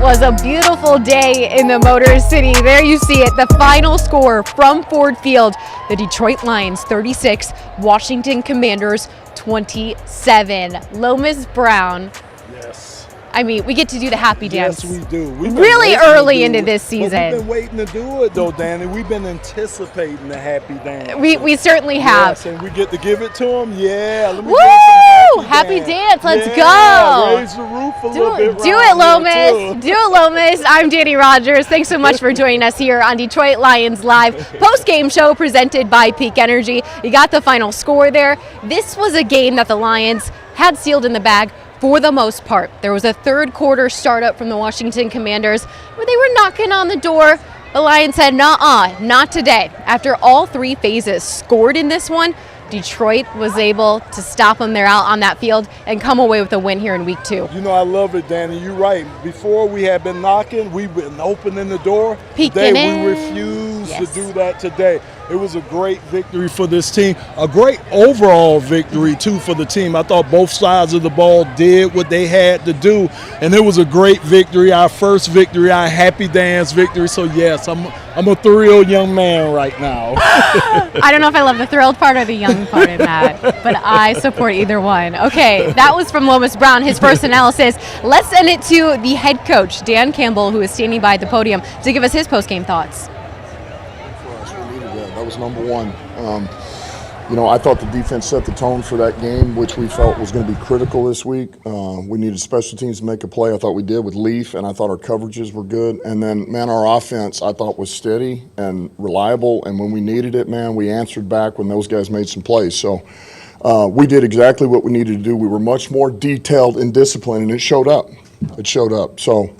was a beautiful day in the Motor City. There you see it, the final score from Ford Field. The Detroit Lions 36, Washington Commanders 27. Lomas Brown. Yes. I mean, we get to do the happy dance. Yes, we do. Really early into this season. We've been waiting to do it, though, Danny. We've been anticipating the happy dance. We certainly have. Yes, and we get to give it to them. Yeah. Let me Woo! give Happy dance. Let's yeah, go. Raise the roof a little bit. Do it, Lomas. Do it, Lomas. I'm Danny Rogers. Thanks so much for joining us here on Detroit Lions Live. Post-game show presented by Peak Energy. You got the final score there. This was a game that the Lions had sealed in the bag for the most part. There was a third quarter startup from the Washington Commanders where they were knocking on the door. The Lions said, nuh-uh, not today. After all three phases scored in this one, Detroit was able to stop them there out on that field and come away with a win here in week 2. You know, I love it, Danny. You're right. Before we had been knocking, we've been opening the door. Peeking today, in. we refuse to do that today. It was a great victory for this team, a great overall victory, too, for the team. I thought both sides of the ball did what they had to do, and it was a great victory, our first victory, our happy dance victory. So, yes, I'm a thrilled young man right now. I don't know if I love the thrilled part or the young part in that, but I support either one. Okay, that was from Lomas Brown, his first analysis. Let's send it to the head coach, Dan Campbell, who is standing by at the podium to give us his post-game thoughts. That was number one. I thought the defense set the tone for that game, which we felt was going to be critical this week. We needed special teams to make a play. I thought we did with Leaf, and I thought our coverages were good. And then, man, our offense I thought was steady and reliable. And when we needed it, man, we answered back when those guys made some plays. So we did exactly what we needed to do. We were much more detailed and disciplined, and it showed up. It showed up. So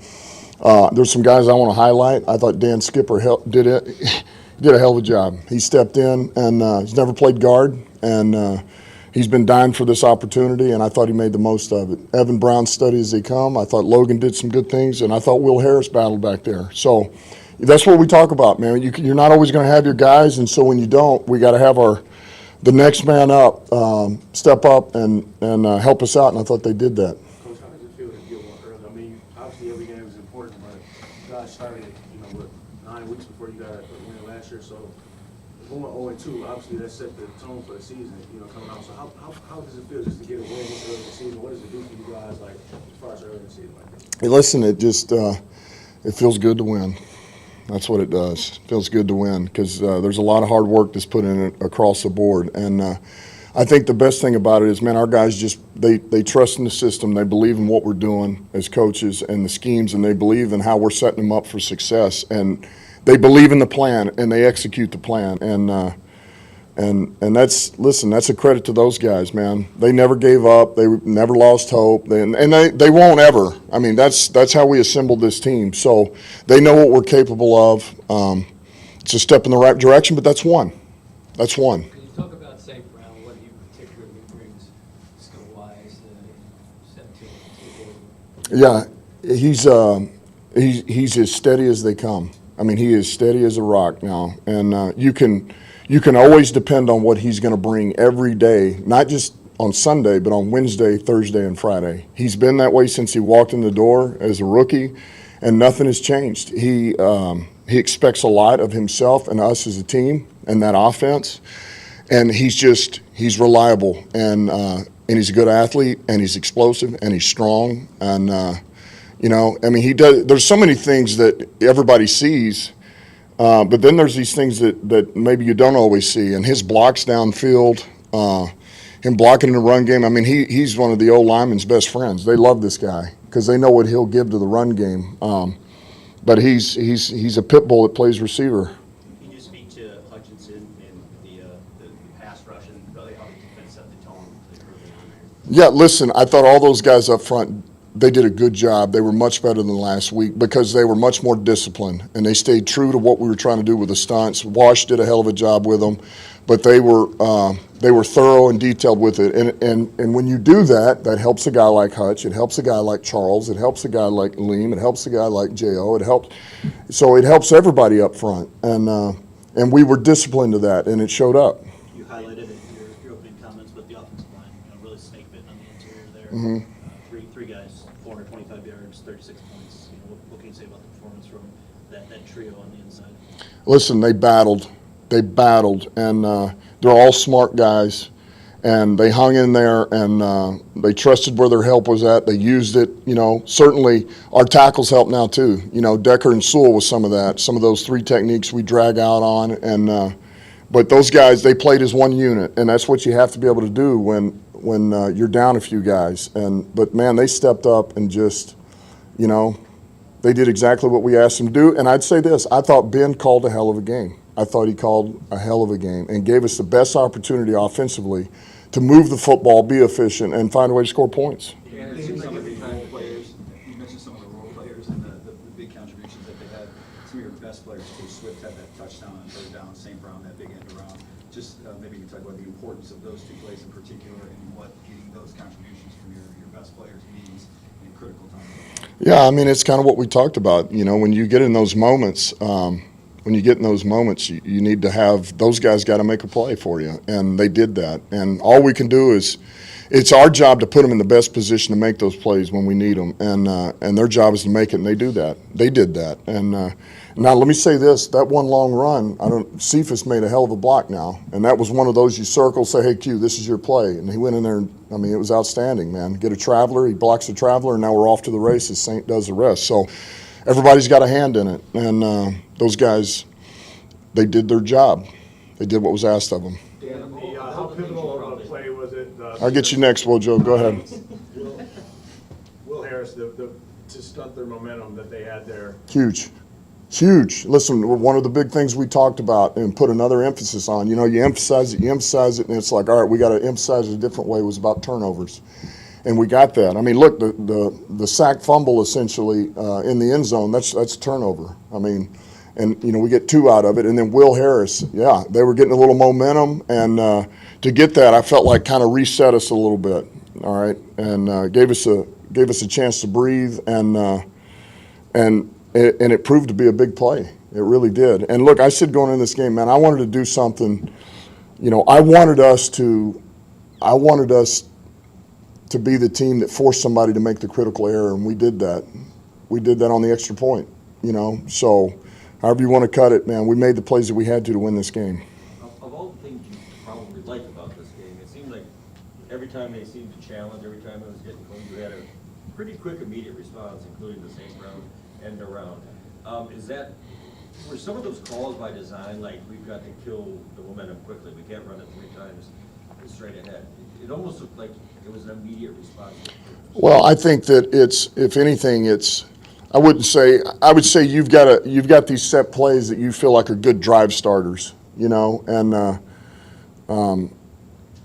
there's some guys I want to highlight. I thought Dan Skipper did it. Did a hell of a job. He stepped in, and he's never played guard, and he's been dying for this opportunity, and I thought he made the most of it. Evan Brown steady as they come. I thought Logan did some good things, and I thought Will Harris battled back there. So that's what we talk about, man. You're not always going to have your guys, and so when you don't, we got to have the next man up, step up and help us out, and I thought they did that. Coach, how does it feel to get one early? I mean, obviously every game is important, but you guys started, 9 weeks before you got a win last year, so going 0-2, obviously that set the tone for the season, coming out. So how does it feel just to get a win this early in the season? What does it do for you guys, like, as far as early in the season like this? Hey, listen, it just it feels good to win. That's what it does. It feels good to win because there's a lot of hard work that's put in it across the board. And I think the best thing about it is, man, our guys just they trust in the system. They believe in what we're doing as coaches and the schemes, and they believe in how we're setting them up for success. And they believe in the plan, and they execute the plan. And that's a credit to those guys, man. They never gave up. They never lost hope. They won't ever. I mean, that's how we assembled this team. So they know what we're capable of. It's a step in the right direction, but that's one. That's one. Can you talk about St. Brown, what he particularly brings skill-wise, 17 Yeah, he's as steady as they come. I mean, he is steady as a rock now, and you can always depend on what he's going to bring every day, not just on Sunday, but on Wednesday, Thursday, and Friday. He's been that way since he walked in the door as a rookie, and nothing has changed. He expects a lot of himself and us as a team and that offense, and he's reliable, and he's a good athlete, and he's explosive, and he's strong, and I mean, he does. There's so many things that everybody sees, but then there's these things that maybe you don't always see. And his blocks downfield, him blocking in the run game. I mean, he's one of the old linemen's best friends. They love this guy because they know what he'll give to the run game. But he's a pit bull that plays receiver. Can you speak to Hutchinson and the pass rush and really how the defense set the tone early on there? Yeah, listen, I thought all those guys up front, they did a good job. They were much better than last week because they were much more disciplined, and they stayed true to what we were trying to do with the stunts. Wash did a hell of a job with them, but they were thorough and detailed with it. And when you do that, that helps a guy like Hutch. It helps a guy like Charles. It helps a guy like Liam. It helps a guy like J.O. It helps everybody up front. And we were disciplined to that, and it showed up. You highlighted it in your opening comments, but the offensive line, really snake bitten on the interior there. Mm-hmm. three guys, 425 yards, 36 points. What can you say about the performance from that trio on the inside? Listen, they battled, and they're all smart guys, and they hung in there, and they trusted where their help was at. They used it. Certainly our tackles help now too. Decker and Sewell with some of that, some of those 3 techniques we drag out on, and but those guys, they played as one unit, and that's what you have to be able to do when you're down a few guys. But man, they stepped up and just, they did exactly what we asked them to do. And I'd say this: I thought Ben called a hell of a game. I thought he called a hell of a game and gave us the best opportunity offensively to move the football, be efficient, and find a way to score points. Yeah, it seems like every role players, you mentioned some of the role players and the big contributions that they had. Some of your best players, too. Swift had that touchdown on third down, St. Brown that big end around. Just maybe you can talk about the importance of those 2 plays in particular and what getting those contributions from your best players means in critical times. Yeah, I mean, it's kind of what we talked about. When you get in those moments, you need to have those guys got to make a play for you, and they did that. And all we can do is, it's our job to put them in the best position to make those plays when we need them, and their job is to make it, and they do that. They did that. And now let me say this: that one long run, Cephas made a hell of a block now, and that was one of those you circle, say, hey, Q, this is your play, and he went in there, and it was outstanding, man. Get a traveler, he blocks a traveler, and now we're off to the races. St. does the rest. So everybody's got a hand in it, and those guys, they did their job. They did what was asked of them. How pivotal of a play was it? I'll get you next, Wojo. Go ahead. Will Harris, to stunt their momentum that they had there. Huge. Listen, one of the big things we talked about and put another emphasis on, you emphasize it, and it's like, all right, we got to emphasize it a different way, was about turnovers. And we got that. Look, the sack fumble essentially in the end zone, that's a turnover. And we get 2 out of it. And then Will Harris, yeah, they were getting a little momentum, and to get that, I felt like kind of reset us a little bit, all right, and gave us a chance to breathe, and it proved to be a big play. It really did. And look, I said going in this game, man, I wanted to do something. I wanted us to be the team that forced somebody to make the critical error, and we did that. We did that on the extra point. So. However you want to cut it, man, we made the plays that we had to win this game. Of all the things you probably liked about this game, it seemed like every time they seemed to challenge, every time it was getting close, you had a pretty quick, immediate response, including the St. Brown end around. Were some of those calls by design, like we've got to kill the momentum quickly, we can't run it 3 times straight ahead? It almost looked like it was an immediate response. Well, I think that if anything, I would say you've got these set plays that you feel like are good drive starters, and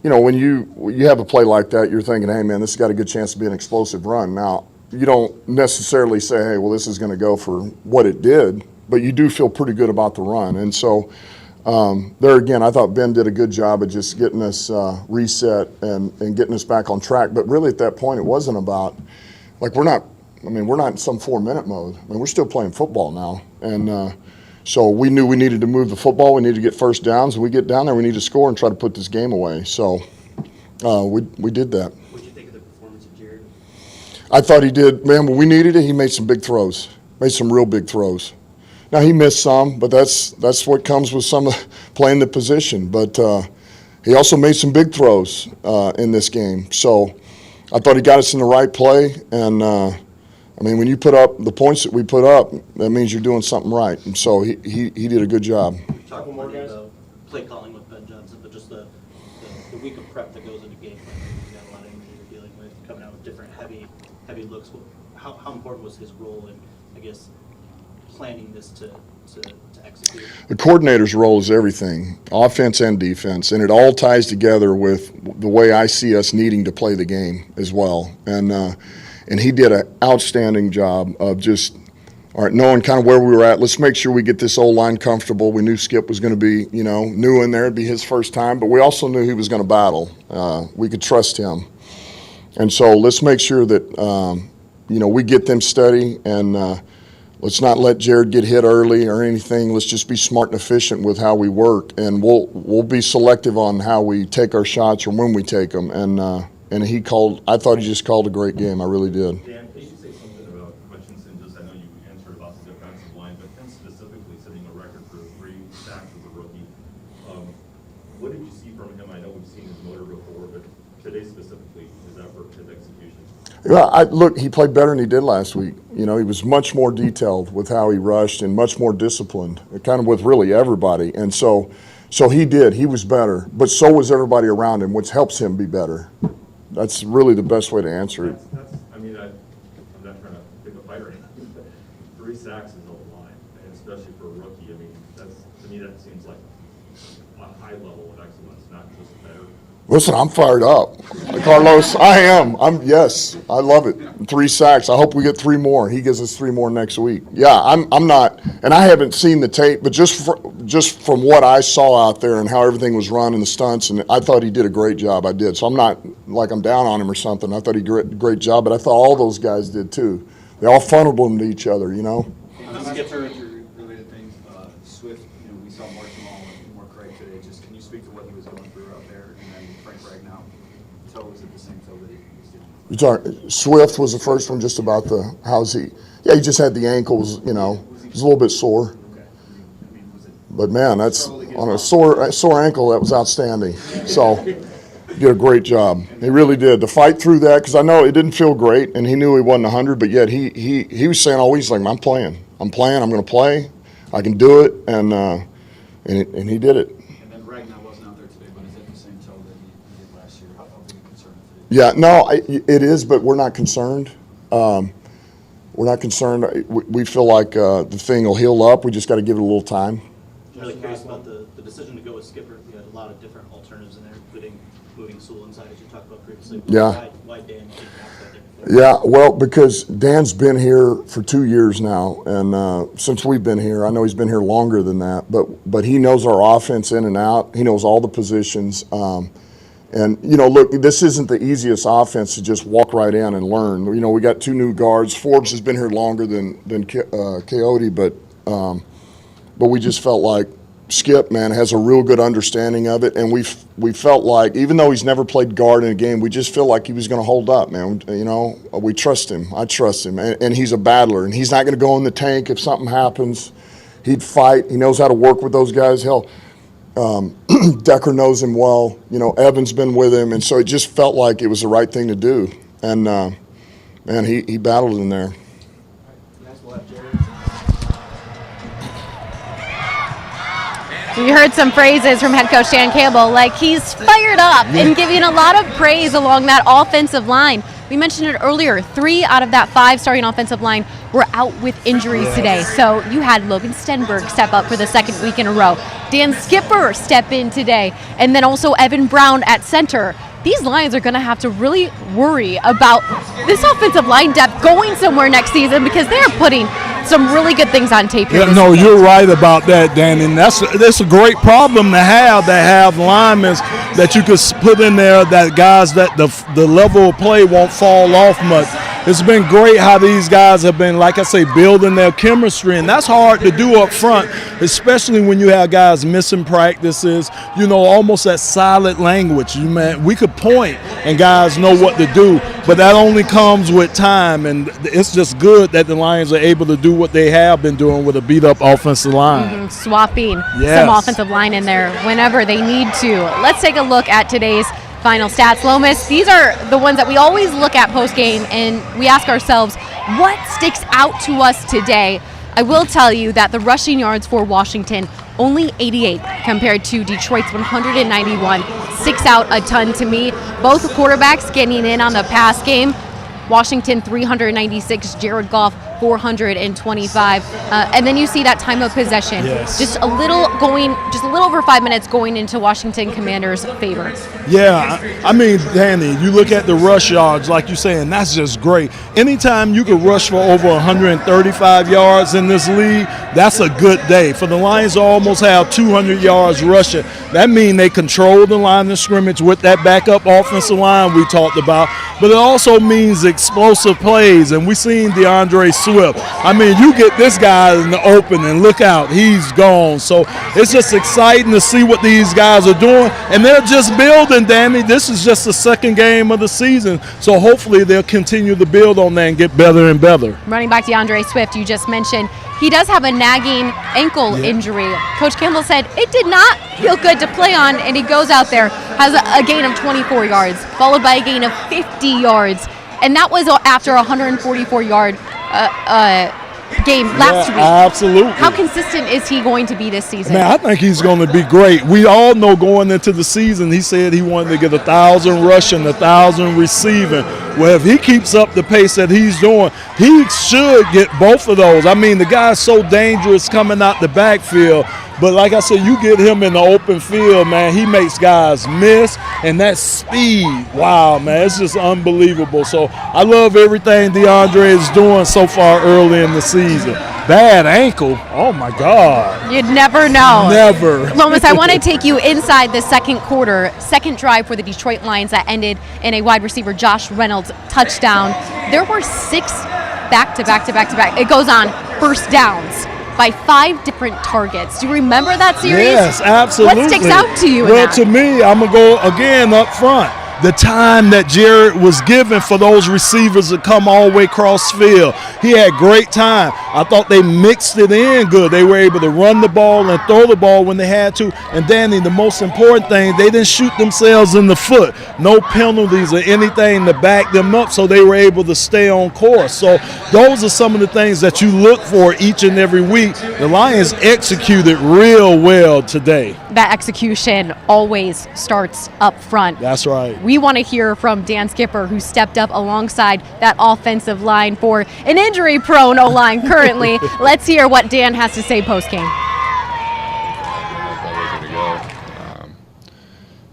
when you have a play like that, you're thinking, hey man, this has got a good chance to be an explosive run. Now, you don't necessarily say, hey, well, this is going to go for what it did, but you do feel pretty good about the run. And so there again, I thought Ben did a good job of just getting us reset and getting us back on track. But really at that point, it wasn't about, like, we're not in some 4-minute mode. We're still playing football now. And so we knew we needed to move the football. We needed to get first downs. When we get down there, we need to score and try to put this game away. So we did that. What did you think of the performance of Jared? I thought he did. Man, when we needed it, he made some big throws. Made some real big throws. Now, he missed some, but that's what comes with some playing the position. But he also made some big throws in this game. So I thought he got us in the right play. And, when you put up the points that we put up, that means you're doing something right. And so he did a good job. Talk more about play calling with Ben Johnson, but just the week of prep that goes into game plan. You got a lot of injuries you're dealing with, coming out with different heavy looks. How important was his role in, I guess, planning this to execute? The coordinator's role is everything, offense and defense, and it all ties together with the way I see us needing to play the game as well. And he did an outstanding job of just, all right, knowing kind of where we were at. Let's make sure we get this O-line comfortable. We knew Skip was going to be, new in there. It'd be his first time, but we also knew he was going to battle. We could trust him. And so let's make sure that, we get them steady, and let's not let Jared get hit early or anything. Let's just be smart and efficient with how we work, and we'll be selective on how we take our shots or when we take them. And and I thought he just called a great game. I really did. Dan, can you say something about Hutchinson? Just I know you answered about the defensive line, but him specifically setting a record for 3 sacks as a rookie. What did you see from him? I know we've seen his motor before, but today specifically, his effort, his execution. Yeah, look, he played better than he did last week. He was much more detailed with how he rushed and much more disciplined, kind of with really everybody. And so he did. He was better, but so was everybody around him, which helps him be better. That's really the best way to answer it. I'm not trying to pick a fight or anything, but 3 sacks is a line, and especially for a rookie. I mean, to me that seems like a high level of excellence, not just better. Listen, I'm fired up. Carlos, I am. Yes, I love it. 3 sacks. I hope we get 3 more. He gives us 3 more next week. Yeah, I'm not, and I haven't seen the tape, but just from what I saw out there and how everything was run and the stunts, and I thought he did a great job. I did. So I'm not like I'm down on him or something. I thought he did a great job, but I thought all those guys did too. They all funneled them to each other, Related things, Swift, we saw Mark Jamal and more Craig today. Just can you speak to what he was going through out there? And then Frank Ragnow, toe, was it the same toe that he was doing? You're talking, Swift was the first one, just about how's he? Yeah, he just had the ankles, he was a little bit sore. Okay. Was it But man, that's on a sore ankle. That was outstanding. So he did a great job. He really did. To fight through that, because I know it didn't feel great, and he knew he wasn't 100, but yet he was saying always like, I'm playing. I'm going to play. I can do it, and he did it. And then Ragnow wasn't out there today, but is it the same toe that he did last year? How big a concern is it? Yeah, no, it is, but we're not concerned. We're not concerned. We feel like the thing will heal up. We just got to give it a little time. I'm really curious about the decision to go with Skipper. You had a lot of different alternatives in there, including moving Sewell inside, as you talked about previously. Yeah. Why Dan? Yeah, well, because Dan's been here for 2 years now, and since we've been here, I know he's been here longer than that, but he knows our offense in and out. He knows all the positions. And, look, this isn't the easiest offense to just walk right in and learn. We got 2 new guards. Forbes has been here longer than Coyote, but we just felt like Skip, man, has a real good understanding of it, and we felt like, even though he's never played guard in a game, we just feel like he was going to hold up, man. We trust him. I trust him, and he's a battler, and he's not going to go in the tank if something happens. He'd fight. He knows how to work with those guys. Hell, Decker knows him well. Evan's been with him, and so it just felt like it was the right thing to do. And man, he battled in there. We heard some phrases from head coach Dan Campbell, like he's fired up and giving a lot of praise along that offensive line. We mentioned it earlier, 3 out of that 5 starting offensive line were out with injuries today. So you had Logan Stenberg step up for the 2nd week in a row. Dan Skipper step in today, and then also Evan Brown at center. These Lions are going to have to really worry about this offensive line depth going somewhere next season, because they're putting some really good things on tape here. No, you're right about that, Dan, and that's a great problem to have linemen that you could put in there, that guys that the level of play won't fall off much. It's been great how these guys have been, like I say, building their chemistry, and that's hard to do up front, especially when you have guys missing practices, almost that silent language. We could point and guys know what to do, but that only comes with time, and it's just good that the Lions are able to do what they have been doing with a beat-up offensive line. Swapping some offensive line in there whenever they need to. Let's take a look at today's final stats. Lomas, these are the ones that we always look at post-game, and we ask ourselves, what sticks out to us today? I will tell you that the rushing yards for Washington, only 88 compared to Detroit's 191. Sticks out a ton to me. Both quarterbacks getting in on the pass game. Washington 396, Jared Goff 425, and then you see that time of possession, just a little over 5 minutes going into Washington Commanders' favor. Yeah, I mean, Danny, you look at the rush yards, like you're saying, that's just great. Anytime you can rush for over 135 yards in this league, that's a good day. For the Lions to almost have 200 yards rushing, that means they control the line of scrimmage with that backup offensive line we talked about, but it also means explosive plays, and we've seen DeAndre Swift. I mean, you get this guy in the open and look out, he's gone. So it's just exciting to see what these guys are doing, and they're just building, Danny. This is just the second game of the season, so hopefully they'll continue to build on that and get better and better. Running back DeAndre Swift, you just mentioned, he does have a nagging ankle injury. Coach Campbell said it did not feel good to play on, and he goes out there, has a gain of 24 yards, followed by a gain of 50 yards, and that was after a 144-yard game last week. Absolutely. How consistent is he going to be this season? Man, I think he's going to be great. We all know going into the season, he said he wanted to get 1,000 rushing, 1,000 receiving. Well, if he keeps up the pace that he's doing, he should get both of those. I mean, the guy's so dangerous coming out the backfield. But like I said, you get him in the open field, man, he makes guys miss. And that speed, wow, man, it's just unbelievable. So I love everything DeAndre is doing so far early in the season. Bad ankle, oh my God. You'd never know. Never. Lomas, I want to take you inside the second quarter, second drive for the Detroit Lions that ended in a wide receiver Josh Reynolds touchdown. There were 6 back-to-back. It goes on first downs by 5 different targets. Do you remember that series? Yes, absolutely. What sticks out to you in Well, that? to me, I'm going to go again up front. The time that Jared was given for those receivers to come all the way across field. He had great time. I thought they mixed it in good. They were able to run the ball and throw the ball when they had to. And Danny, the most important thing, they didn't shoot themselves in the foot. No penalties or anything to back them up, so they were able to stay on course. So those are some of the things that you look for each and every week. The Lions executed real well today. That execution always starts up front. That's right. We want to hear from Dan Skipper, who stepped up alongside that offensive line for an injury-prone O-line currently. Let's hear what Dan has to say post-game.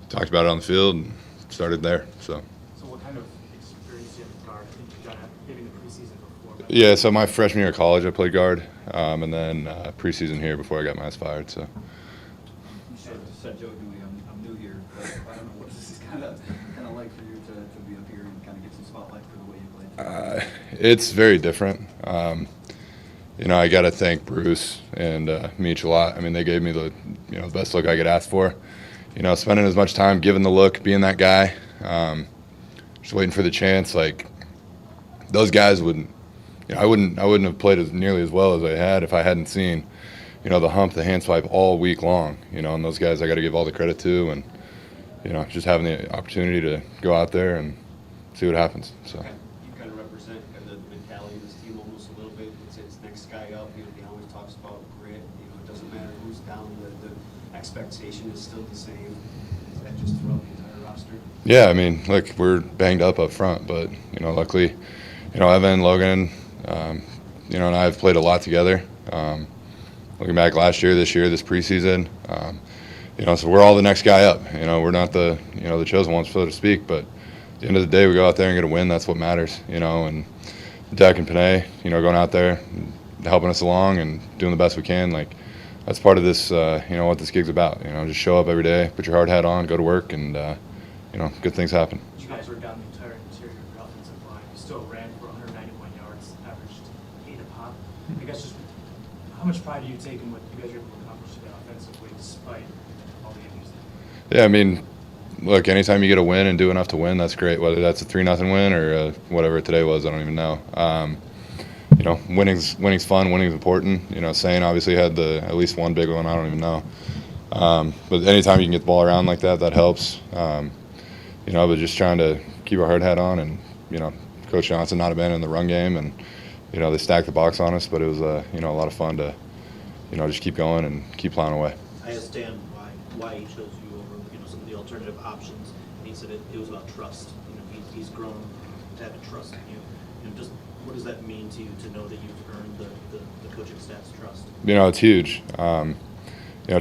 Talked about it on the field and started there. So what kind of experience do you have with guard? I think you got maybe in the preseason before. But yeah, so my freshman year of college I played guard, and then preseason here before I got my ass fired. So You said jokingly, I'm new here, but I don't know what this is kind of like for you to be up here and kind of get some spotlight for the way you played. it's very different. I got to thank Bruce and Meach a lot. I mean, they gave me the best look I could ask for. Spending as much time giving the look, being that guy, just waiting for the chance. Like those guys wouldn't. I wouldn't have played as nearly as well as I had if I hadn't seen, the hump, the hand swipe all week long. And those guys I got to give all the credit to, and just having the opportunity to go out there and see what happens. So. You kind of represent the mentality of this team almost a little bit. It's next guy up. He always talks about grit. It doesn't matter who's down. The expectation is still the same. Is that just throughout the entire roster? Yeah, I mean, look, we're banged up front, but luckily, Evan, Logan, and I have played a lot together. Looking back last year, this year, this preseason, so we're all the next guy up. We're not the the chosen ones, so to speak, but at the end of the day, we go out there and get a win. That's what matters. And Dak and Panay, going out there, helping us along and doing the best we can. Like that's part of this. What this gig's about. Just show up every day, put your hard hat on, go to work, and good things happen. you guys were down the entire interior of your offensive line. You still ran for 191 yards, averaged 8 a pop. I guess just how much pride do you take in what you guys are able to accomplish offensively despite all the injuries? Yeah, I mean, look, anytime you get a win and do enough to win, that's great. Whether that's a 3-0 win or whatever today was, I don't even know. Winning's fun. Winning's important. Sane obviously had at least one big one. I don't even know. But anytime you can get the ball around like that, that helps. But just trying to keep our hard hat on and Coach Johnson not abandoning the run game, and they stacked the box on us. But it was a lot of fun to just keep going and keep plowing away. I understand why he chose you over some of the alternative options. And he said it was about trust. He's grown to have a trust in you. Just what does that mean to you to know that you've earned the coaching staff's trust? It's huge.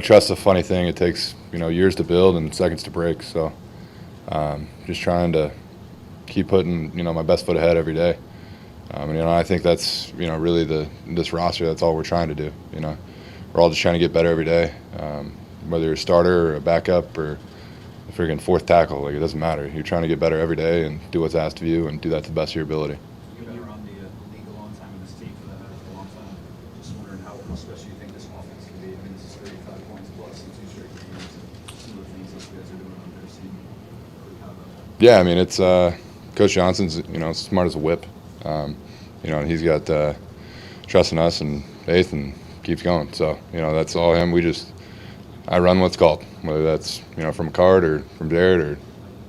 Trust's a funny thing. It takes years to build and seconds to break. So just trying to keep putting my best foot ahead every day. I think that's really this roster. That's all we're trying to do. We're all just trying to get better every day. Whether you're a starter or a backup or a freaking fourth tackle, like it doesn't matter. You're trying to get better every day and do what's asked of you and do that to the best of your ability. You've been around the league a long time in this team for Yeah, I mean, it's Coach Johnson's, smart as a whip. He's got trust in us and faith and keeps going. So, that's all him. I run what's called, whether that's, from a card or from Jared or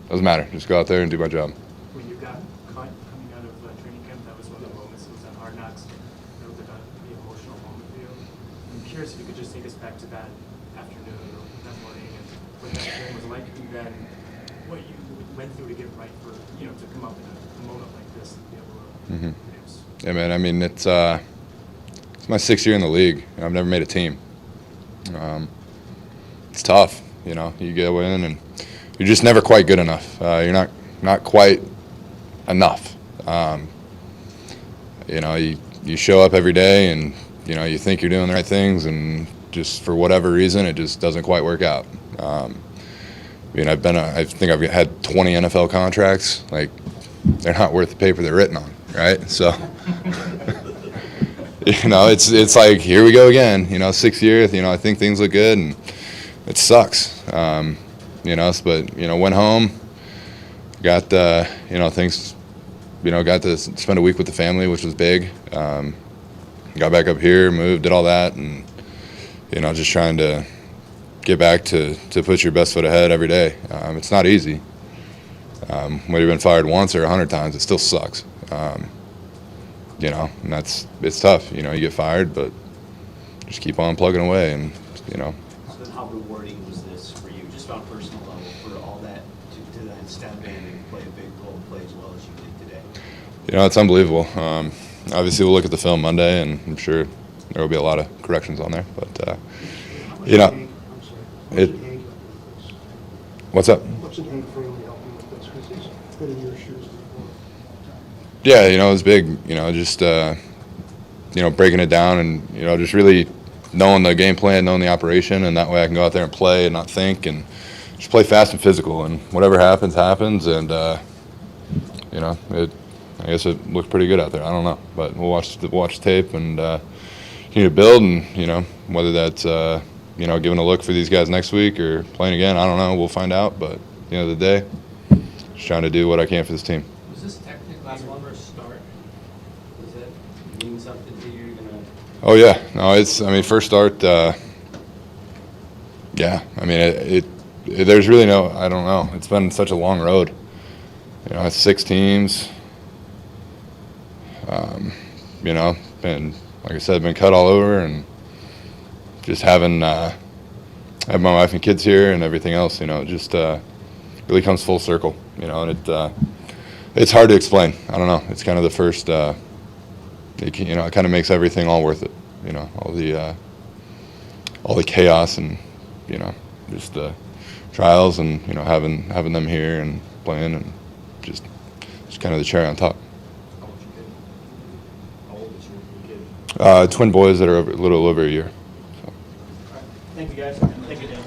doesn't matter. Just go out there and do my job. When you got cut coming out of training camp, that was one of the moments. It was on Hard Knocks. It was like the emotional moment for you. I'm curious if you could just take us back to that afternoon or that morning and what that game was like, and then what you went through to get right for, to come up in a moment like this and be able to produce. Yeah, man. I mean, it's my 6th year in the league. I've never made a team. It's tough. You go in and you're just never quite good enough. You're not quite enough. You show up every day and you think you're doing the right things, and just for whatever reason, it just doesn't quite work out. I think I've had 20 NFL contracts. Like, they're not worth the paper they're written on, right? So, it's like, here we go again. 6th year. I think things look good, and it sucks. But went home, got things, got to spend a week with the family, which was big. Got back up here, moved, did all that, and just trying to get back to put your best foot ahead every day. It's not easy. Whether you've been fired once or 100 times, it still sucks. And it's tough. You get fired, but just keep on plugging away, and So then how rewarding was this for you, just on a personal level, for all that, to then step in and play a big role, play as well as you did today? It's unbelievable. Obviously, we'll look at the film Monday, and I'm sure there will be a lot of corrections on there. But, what's up? What's it Hank Fraley helping with this? Because he's been in your shoes before. Yeah, it was big, just, breaking it down and, just really knowing the game plan, knowing the operation, and that way I can go out there and play and not think and just play fast and physical, and whatever happens, happens, and, I guess it looked pretty good out there. I don't know, but we'll watch the tape and continue to build, and, whether that's, giving a look for these guys next week or playing again, I don't know. We'll find out, but at the end of the day, just trying to do what I can for this team. Was this technically your first start? Does it mean something to you? Oh, yeah. No, first start, yeah. There's really I don't know. It's been such a long road. It's 6 teams. Been, like I said, been cut all over, and just having my wife and kids here and everything else, it just really comes full circle, and it's hard to explain. I don't know. It's kind of the first, it kind of makes everything all worth it, all the chaos and, just the trials and, having them here and playing, and just kind of the cherry on top. Twin boys that are a little over a year. So. Thank you, guys. Thank you, Dan.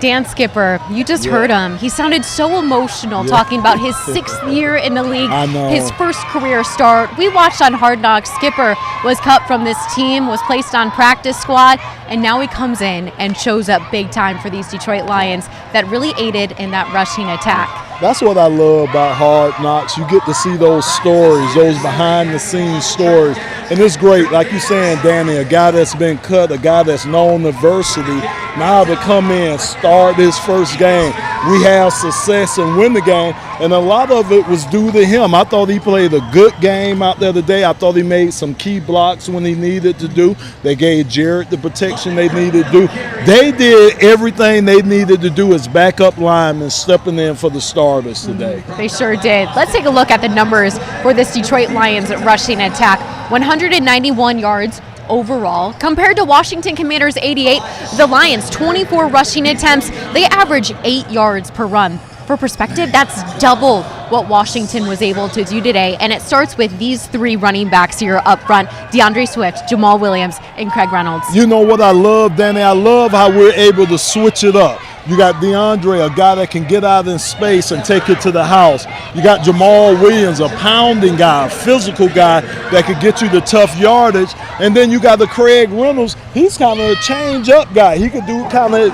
Dan Skipper, you just heard him. He sounded so emotional talking about his 6th year in the league, his first career start. We watched on Hard Knocks. Skipper was cut from this team, was placed on practice squad, and now he comes in and shows up big time for these Detroit Lions that really aided in that rushing attack. That's what I love about Hard Knocks. You get to see those stories, those behind-the-scenes stories. And it's great, like you're saying, Danny, a guy that's been cut, a guy that's known adversity, now to come in, start his first game. We have success and win the game, and a lot of it was due to him. I thought he played a good game out there today. I thought he made some key blocks when he needed to do. They gave Jared the protection they needed to do. They did everything they needed to do as backup linemen stepping in for the starters today. They sure did. Let's take a look at the numbers for this Detroit Lions rushing attack. 191 yards overall. Compared to Washington Commanders 88, the Lions 24 rushing attempts. They average 8 yards per run. For perspective, that's double what Washington was able to do today, and it starts with these 3 running backs here up front: DeAndre Swift, Jamal Williams, and Craig Reynolds. You know what I love, Danny? I love how we're able to switch it up. You got DeAndre, a guy that can get out in space and take it to the house. You got Jamal Williams, a pounding guy, a physical guy that could get you the tough yardage. And then you got the Craig Reynolds, he's kind of a change-up guy. He could do kind of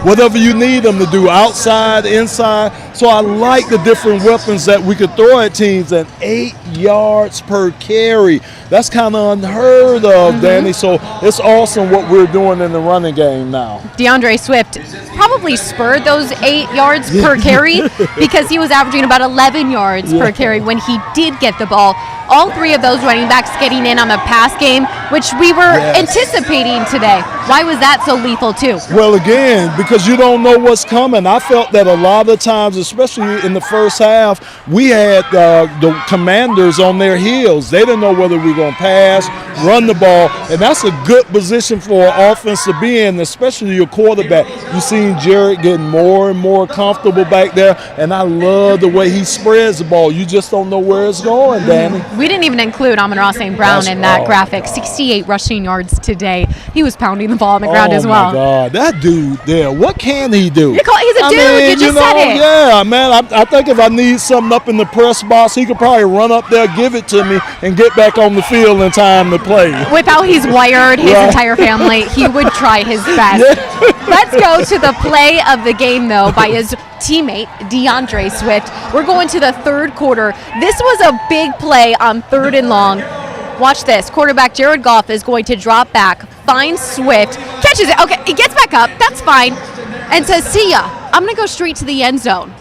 whatever you need him to do, outside, inside. So I like the different weapons that we could throw at teams. And 8 yards per carry. That's kind of unheard of, Danny. So it's awesome what we're doing in the running game now. DeAndre Swift probably spurred those 8 yards per carry because he was averaging about 11 yards per carry when he did get the ball. All 3 of those running backs getting in on the pass game, which we were anticipating today. Why was that so lethal too? Well, again, because you don't know what's coming. I felt that a lot of times, especially in the first half, we had the Commanders on their heels. They didn't know whether we were going to pass, run the ball, and that's a good position for an offense to be in, especially your quarterback. You've seen Jared getting more and more comfortable back there, and I love the way he spreads the ball. You just don't know where it's going, Danny. We didn't even include Amon-Ra St. Brown in that graphic. 68 rushing yards today. He was pounding the ball on the ground as well. Oh, my God. That dude there, what can he do? He's a dude. You just said it. Yeah, man. I think if I need something up in the press box, he could probably run up there, give it to me, and get back on the field in time to play. With how he's wired, his entire family, he would try his best. Let's go to the play of the game, though, by his teammate, DeAndre Swift. We're going to the third quarter. This was a big play on 3rd and long. Watch this. Quarterback Jared Goff is going to drop back, finds Swift, catches it. Okay, he gets back up. That's fine. And says, see ya. I'm going to go straight to the end zone.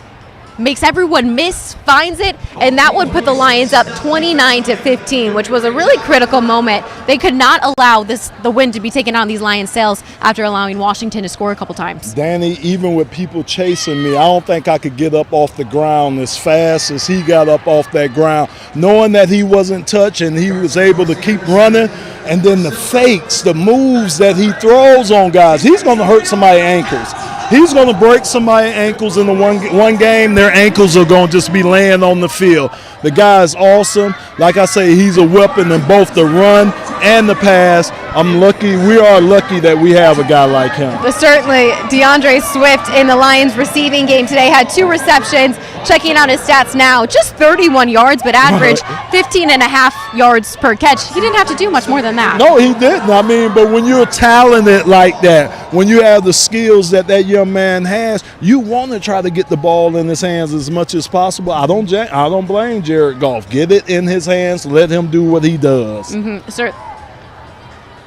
Makes everyone miss, finds it, and that would put the Lions up 29-15, which was a really critical moment. They could not allow the win to be taken on these Lions' sails after allowing Washington to score a couple times. Danny, even with people chasing me, I don't think I could get up off the ground as fast as he got up off that ground, knowing that he wasn't touched and he was able to keep running. And then the fakes, the moves that he throws on guys, he's going to hurt somebody's ankles. He's going to break somebody's ankles in the one game. Their ankles are going to just be laying on the field. The guy is awesome. Like I say, he's a weapon in both the run and the pass. We are lucky that we have a guy like him. But certainly, DeAndre Swift in the Lions receiving game today had 2 receptions. Checking out his stats now, just 31 yards, but average 15.5 yards per catch. He didn't have to do much more than that. No, he didn't. I mean, but when you're talented like that, when you have the skills that young man has, you want to try to get the ball in his hands as much as possible. I don't blame Jared Goff. Get it in his hands. Let him do what he does.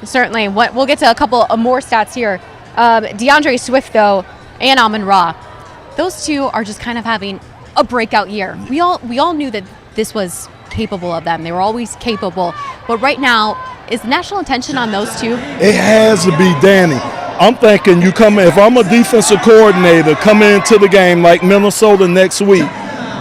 Certainly. We'll get to a couple of more stats here. DeAndre Swift, though, and Amon-Ra, those two are just kind of having a breakout year. We all knew that this was capable of them. They were always capable. But right now, is national attention on those two? It has to be, Danny. I'm thinking if I'm a defensive coordinator coming into the game like Minnesota next week,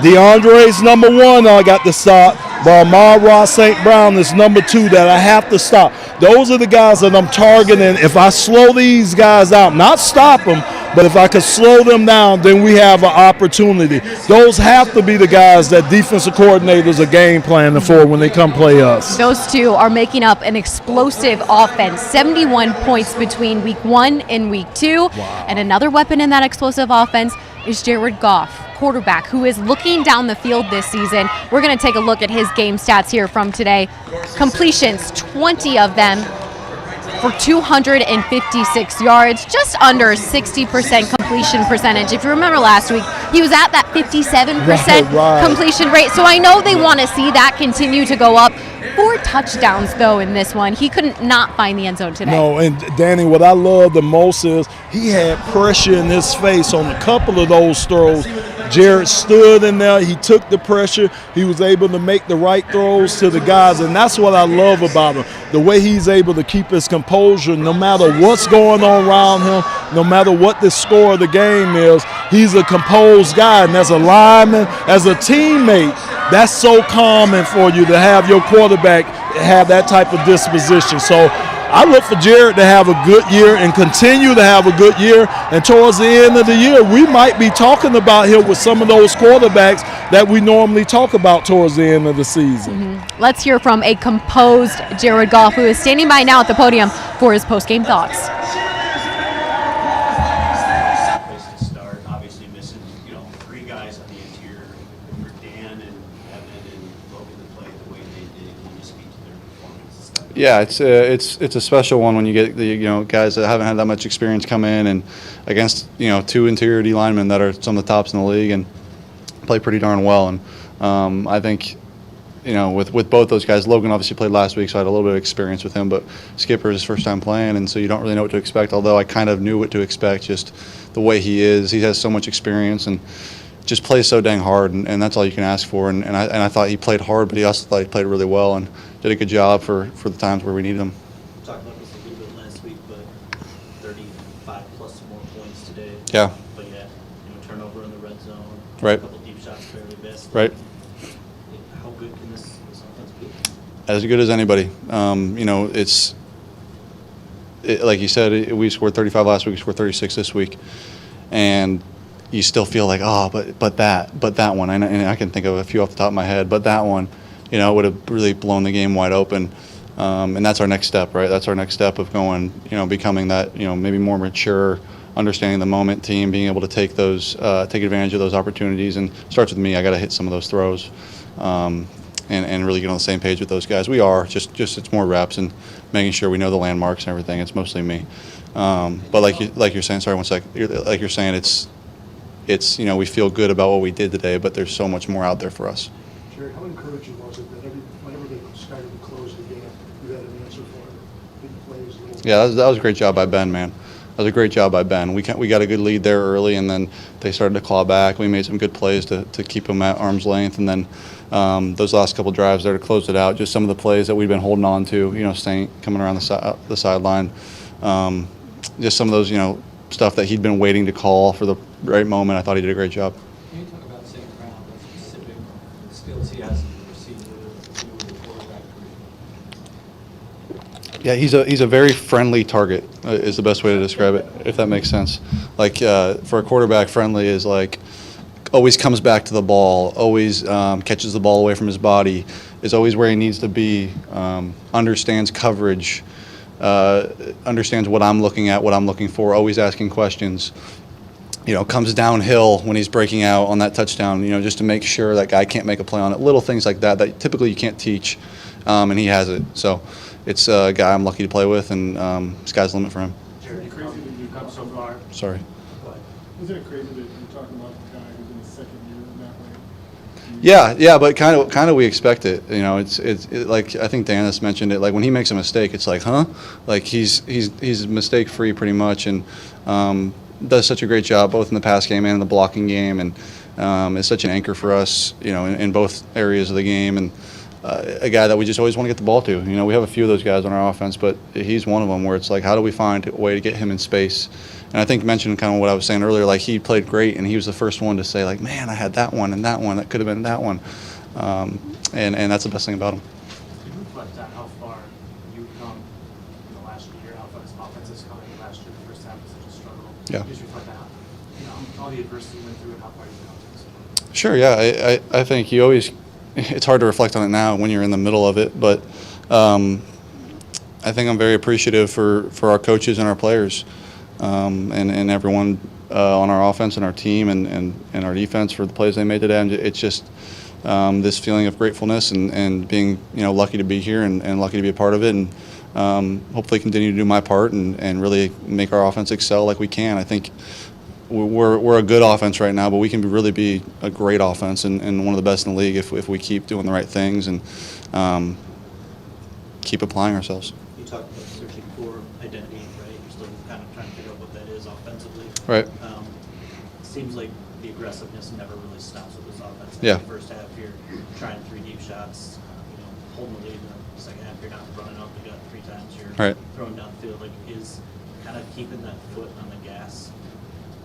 DeAndre's number 1 I got to stop, but Amon-Ra St. Brown is number 2 that I have to stop. Those are the guys that I'm targeting. If I slow these guys out, not stop them, but if I could slow them down, then we have an opportunity. Those have to be the guys that defensive coordinators are game planning for when they come play us. Those two are making up an explosive offense. 71 points between week 1 and week 2. Wow. And another weapon in that explosive offense is Jared Goff, quarterback, who is looking down the field this season. We're going to take a look at his game stats here from today. Completions, 20 of them for 256 yards, just under 60% completion percentage. If you remember last week, he was at that 57% completion rate. So I know they want to see that continue to go up. 4 touchdowns, though, in this one. He couldn't not find the end zone today. No, and Danny, what I love the most is he had pressure in his face on a couple of those throws. Jared stood in there. He took the pressure. He was able to make the right throws to the guys, and that's what I love about him, the way he's able to keep his composure no matter what's going on around him, no matter what the score of the game is. He's a composed guy, and as a lineman, as a teammate, that's so common for you to have your quarterback have that type of disposition. So I look for Jared to have a good year and continue to have a good year. And towards the end of the year, we might be talking about him with some of those quarterbacks that we normally talk about towards the end of the season. Let's hear from a composed Jared Goff, who is standing by now at the podium for his post-game thoughts. Place to start. Obviously missing, 3 guys on the interior for Dan and Evan and Logan to play the way they did. Can you speak to their performance? Yeah, it's a special one when you get the guys that haven't had that much experience come in and against 2 interior D linemen that are some of the tops in the league and play pretty darn well. And I think with both those guys, Logan obviously played last week, so I had a little bit of experience with him. But Skipper is his first time playing, and so you don't really know what to expect. Although I kind of knew what to expect, just the way he is. He has so much experience and just plays so dang hard, and that's all you can ask for. And I thought he played hard, but he also thought he played really well and did a good job for the times where we needed him. We talked about this a little bit last week, but 35 plus more points today. Yeah. But yeah, turnover in the red zone. Right. A couple deep shots, barely missed. Right. How good can this offense be? As good as anybody. Like you said, we scored 35 last week. We scored 36 this week, and you still feel like, but that one. And I can think of a few off the top of my head, but that one, would have really blown the game wide open. And that's our next step, right? That's our next step of going, becoming that, maybe more mature, understanding the moment team, being able to take advantage of those opportunities. And it starts with me. I got to hit some of those throws. And really get on the same page with those guys. We are just it's more reps and making sure we know the landmarks and everything. It's mostly me, but like you're saying, sorry, one sec. Like you're saying, it's we feel good about what we did today, but there's so much more out there for us. Jerry, how encouraging was it that whenever they started to close the game, you had an answer for it? Big plays, Yeah, that was a great job by Ben, man. That was a great job by Ben. We got a good lead there early, and then they started to claw back. We made some good plays to keep them at arm's length, and then those last couple drives there to close it out. Just some of the plays that we've been holding on to. St coming around the sideline. Just some of those stuff that he'd been waiting to call for the right moment. I thought he did a great job. Can you talk about St. Brown, the specific skills he has as a receiver, the quarterback? Yeah, he's a very friendly target is the best way to describe it, if that makes sense. Like for a quarterback, friendly is like always comes back to the ball, always catches the ball away from his body, is always where he needs to be, understands coverage, understands what I'm looking at, what I'm looking for, always asking questions. Comes downhill when he's breaking out on that touchdown, just to make sure that guy can't make a play on it. Little things like that typically you can't teach, and he has it. So it's a guy I'm lucky to play with, and sky's the limit for him. Jerry, crazy that you've come so far. Sorry. Isn't it crazy that you're talking about the guy who's in his second year in that way? Yeah, but kind of we expect it. It's like I think Dennis mentioned it. Like when he makes a mistake, it's like, huh? Like he's mistake free pretty much, and does such a great job both in the pass game and in the blocking game, and is such an anchor for us, in both areas of the game, and a guy that we just always want to get the ball to. We have a few of those guys on our offense, but he's one of them where it's like, how do we find a way to get him in space? And I think mentioned kind of what I was saying earlier, like he played great, and he was the first one to say like, man, I had that one and that one, that could have been that one, and that's the best thing about him. Can you reflect on how far you've come in the last year, how far this offense has come in the last year, the first half was such a struggle? Yeah. Just reflect on all the adversity you went through and how far you've come. Sure, yeah. I think it's hard to reflect on it now when you're in the middle of it, but I think I'm very appreciative for our coaches and our players, and everyone on our offense and our team and our defense for the plays they made today. And it's just this feeling of gratefulness and being lucky to be here and lucky to be a part of it, and hopefully continue to do my part and really make our offense excel like we can. I think we're a good offense right now, but we can really be a great offense and one of the best in the league if we keep doing the right things and keep applying ourselves. You talked about searching for identity, right? You're still kind of trying to figure out what that is offensively. Right. Seems like the aggressiveness never really stops with this offense. Yeah. In the first half, you're trying 3 deep shots, holding the lead. In the second half, you're not running up the gut 3 times. You're throwing downfield. Like, is kind of keeping that foot on the gas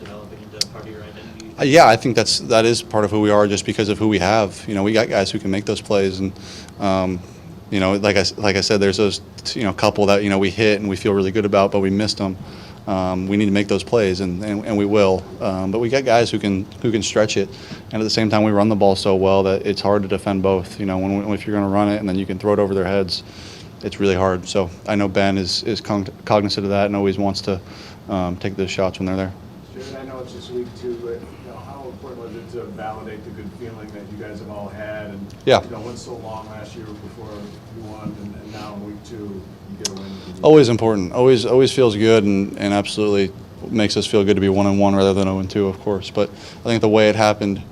developing into part of your identity? Yeah, I think that is part of who we are, just because of who we have. We got guys who can make those plays, and like I said, there's those couple that we hit and we feel really good about, but we missed them. We need to make those plays, and we will. But we got guys who can stretch it, and at the same time we run the ball so well that it's hard to defend both. If you're going to run it and then you can throw it over their heads, it's really hard. So I know Ben is cognizant of that and always wants to take those shots when they're there. I know it's just week 2, but How important was it to validate the good feeling that you guys have all had? And Yeah. you know, went so long last year before you won, and now in week 2 you get a win. Always important. Always feels good, and absolutely makes us feel good to be 1-1 rather than 0-2, of course. But I think the way it happened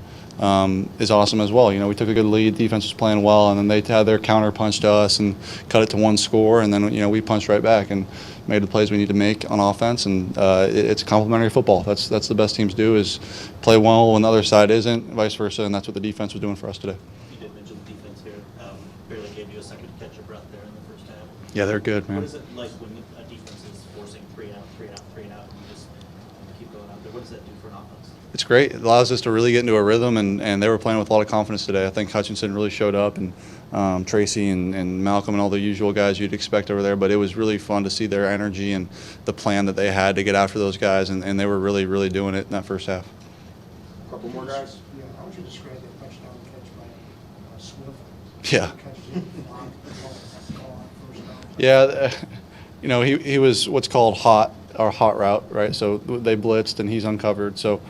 is awesome as well. You know, we took a good lead, defense was playing well, and then they had their counter punch to us and cut it to 1 score, and then, you know, we punched right back and made the plays we need to make on offense, and it's complementary football. That's the best teams do, is play well when the other side isn't, vice versa, and that's what the defense was doing for us today. You did mention the defense here. Barely gave you a second to catch your breath there in the first half. Yeah, they're good, man. What is it like when a defense is forcing 3 and out, 3 and out, 3 and out, and you just keep going out there? What does that do for an offense? It's great. It allows us to really get into a rhythm, and they were playing with a lot of confidence today. I think Hutchinson really showed up, and Tracy and Malcolm and all the usual guys you'd expect over there. But it was really fun to see their energy and the plan that they had to get after those guys, and they were really, really doing it in that first half. A couple more guys. Yeah, how would you describe that touchdown catch by Swift? Yeah. Yeah. Yeah, you know, he was what's called hot route, right? So they blitzed and he's uncovered. So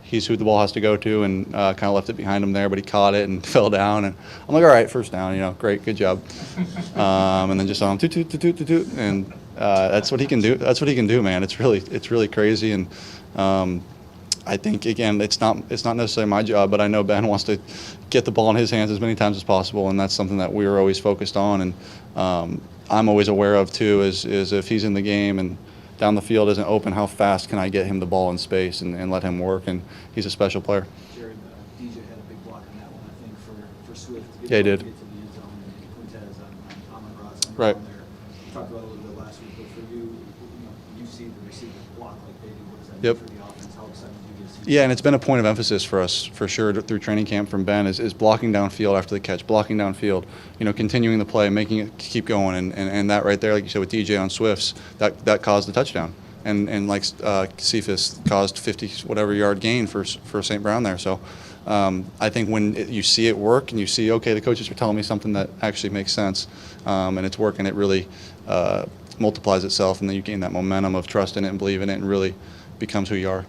he's who the ball has to go to, and kind of left it behind him there, but he caught it and fell down. And I'm like, all right, first down, you know, great, good job. And then just saw him toot, toot, toot, toot, toot, toot, and that's what he can do. That's what he can do, man. It's really crazy. And I think, again, it's not necessarily my job, but I know Ben wants to get the ball in his hands as many times as possible, and that's something that we were always focused on. And I'm always aware of too, is if he's in the game and down the field isn't open, how fast can I get him the ball in space and let him work? And he's a special player. Jared, DJ had a big block on that one, I think, for Swift to Yeah, he did. to get to the end zone, and Quintez on Amon-Ra St. Right. There. You talked about it a little bit last week, but for you, you see the receiver block like they do. What does that Yep. mean for the offense? How excited do you get to see Yeah, and it's been a point of emphasis for us, for sure, through training camp from Ben, is blocking downfield after the catch, blocking downfield, you know, continuing the play, making it keep going, and that right there, like you said with DJ on Swifts, that caused the touchdown, and like Cephas caused 50-whatever-yard gain for St. Brown there. So I think when you see it work and you see, okay, the coaches are telling me something that actually makes sense, and it's working, it really multiplies itself, and then you gain that momentum of trust in it and believe in it, and really becomes who you are.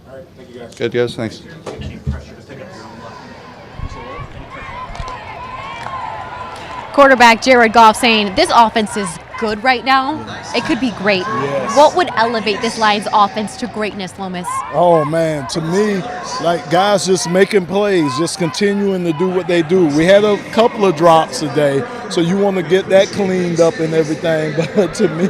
All right, thank you guys. Good, guys. Thanks. Any pressure to pick up your own block? Quarterback Jared Goff saying this offense is good right now. It could be great. Yes. What would elevate this Lions offense to greatness, Lomas? Oh, man, to me, like guys just making plays, just continuing to do what they do. We had a couple of drops today, so you want to get that cleaned up and everything. But to me,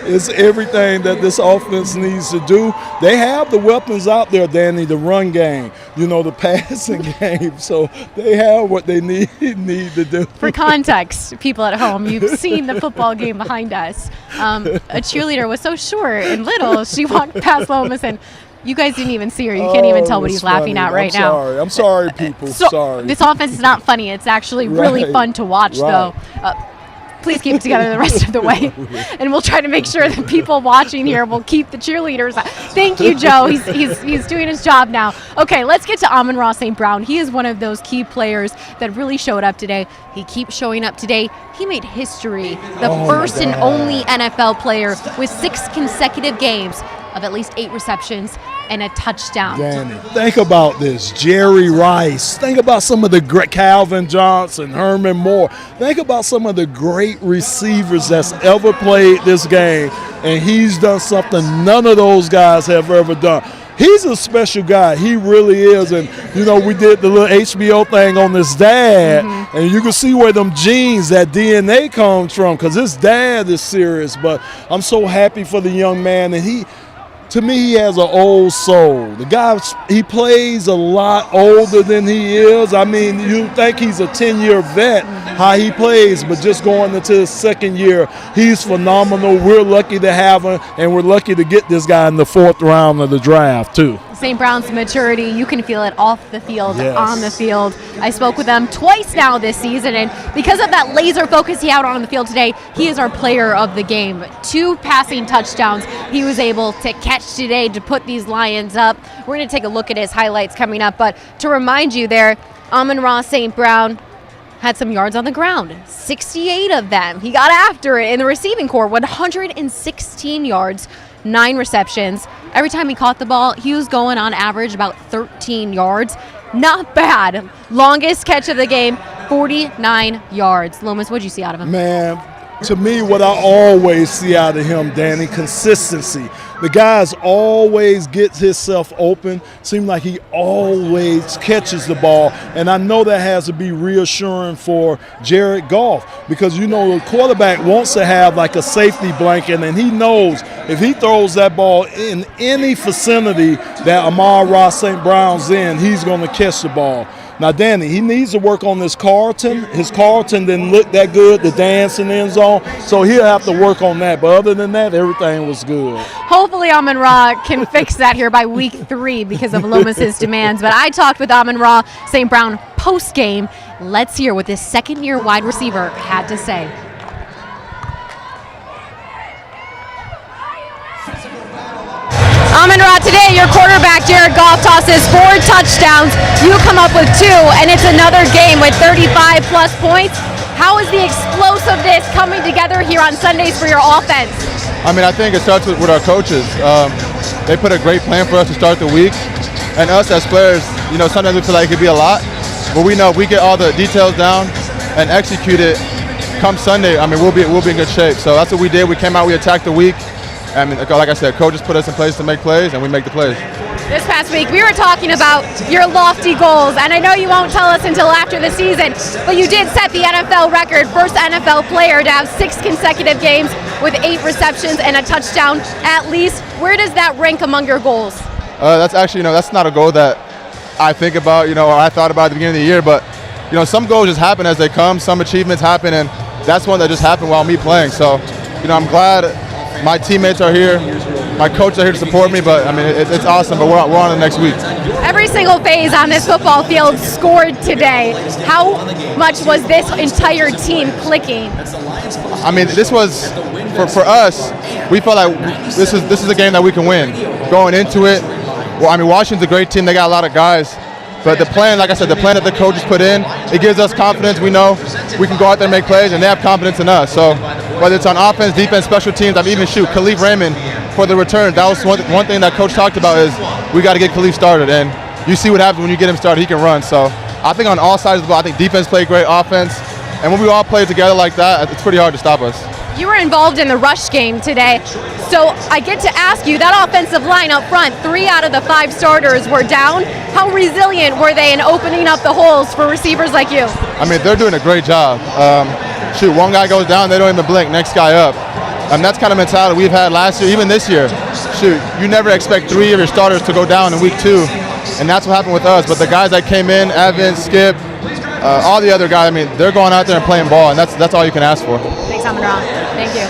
it's everything that this offense needs to do. They have the weapons out there, Danny, the run game, you know, the passing game. So they have what they need to do. For context, people at home, you've seen the football game behind us. A cheerleader was so short and little, she walked past Lomas, and you guys didn't even see her. You can't even tell what he's laughing at right now. I'm sorry, people. So, sorry. This offense is not funny. It's actually really Right. fun to watch, Right. though. Please keep it together the rest of the way. And we'll try to make sure that people watching here will keep the cheerleaders. Thank you, Joe. He's doing his job now. Okay, let's get to Amon-Ra St. Brown. He is one of those key players that really showed up today. He keeps showing up today. He made history. The first and only NFL player with 6 consecutive games of at least 8 receptions and a touchdown. Danny, think about this. Jerry Rice. Think about some of the great Calvin Johnson, Herman Moore. Think about some of the great receivers that's ever played this game, and he's done something none of those guys have ever done. He's a special guy. He really is. And, you know, we did the little HBO thing on his dad, and you can see where them genes, that DNA comes from, because his dad is serious. But I'm so happy for the young man, and to me, he has an old soul. The guy, he plays a lot older than he is. I mean, you think he's a 10-year vet, how he plays, but just going into his second year, he's phenomenal. We're lucky to have him, and we're lucky to get this guy in the 4th round of the draft, too. St. Brown's maturity, you can feel it off the field, Yes. on the field. I spoke with him twice now this season, and because of that laser focus he had on the field today, he is our player of the game. 2 passing touchdowns he was able to catch today to put these Lions up. We're going to take a look at his highlights coming up, but to remind you there, Amon-Ra St. Brown had some yards on the ground, 68 of them. He got after it in the receiving corps, 116 yards, 9 receptions. every time he caught the ball, he was going on average about 13 yards. Not bad. Longest catch of the game, 49 yards. Lomas, what'd you see out of him? Man, to me, what I always see out of him, Danny, consistency. The guy's always gets himself open. Seems like he always catches the ball. And I know that has to be reassuring for Jared Goff because, you know, the quarterback wants to have like a safety blanket, and he knows if he throws that ball in any vicinity that Amon-Ra St. Brown's in, he's going to catch the ball. Now, Danny, he needs to work on this Carlton. His Carlton didn't look that good, the dance in the end zone, so he'll have to work on that. But other than that, everything was good. Hopefully Amon-Ra can fix that here by week 3 because of Lomas's demands. But I talked with Amon-Ra St. Brown post-game. Let's hear what this second-year wide receiver had to say. Amon-Ra, today your quarterback Jared Goff tosses 4 touchdowns. You come up with 2, and it's another game with 35-plus points. How is the explosiveness coming together here on Sundays for your offense? I mean, I think it starts with our coaches. They put a great plan for us to start the week. And us as players, you know, sometimes we feel like it could be a lot. But we know if we get all the details down and execute it come Sunday, I mean, we'll be in good shape. So that's what we did. We came out, we attacked the week. I mean, like I said, coaches put us in place to make plays, and we make the plays. This past week, we were talking about your lofty goals, and I know you won't tell us until after the season, but you did set the NFL record, first NFL player to have 6 consecutive games with 8 receptions and a touchdown at least. Where does that rank among your goals? That's actually, you know, that's not a goal that I think about, you know, or I thought about at the beginning of the year, but, you know, some goals just happen as they come, some achievements happen, and that's one that just happened while me playing. So, you know, I'm glad my teammates are here, my coaches are here to support me, but I mean, it's awesome, but we're on to the next week. Every single phase on this football field scored today. How much was this entire team clicking? I mean, this was, for us, we felt like this is a game that we can win. Going into it, well, I mean, Washington's a great team, they got a lot of guys, but the plan, like I said, the plan that the coaches put in, it gives us confidence. We know we can go out there and make plays, and they have confidence in us. So whether it's on offense, defense, special teams, I'm even Khalif Raymond for the return. That was one thing that coach talked about is we got to get Khalif started, and you see what happens when you get him started. He can run. So I think on all sides of the ball, I think defense played great, offense, and when we all play together like that, it's pretty hard to stop us. You were involved in the rush game today, so I get to ask you, that offensive line up front, 3 out of the 5 starters were down. How resilient were they in opening up the holes for receivers like you? I mean, they're doing a great job. One guy goes down, they don't even blink, next guy up. And that's kind of mentality we've had last year, even this year. You never expect 3 of your starters to go down in week 2, and that's what happened with us. But the guys that came in, Evans, Skip, all the other guys, I mean, they're going out there and playing ball, and that's all you can ask for. Thanks, Amon-Ra. Thank you.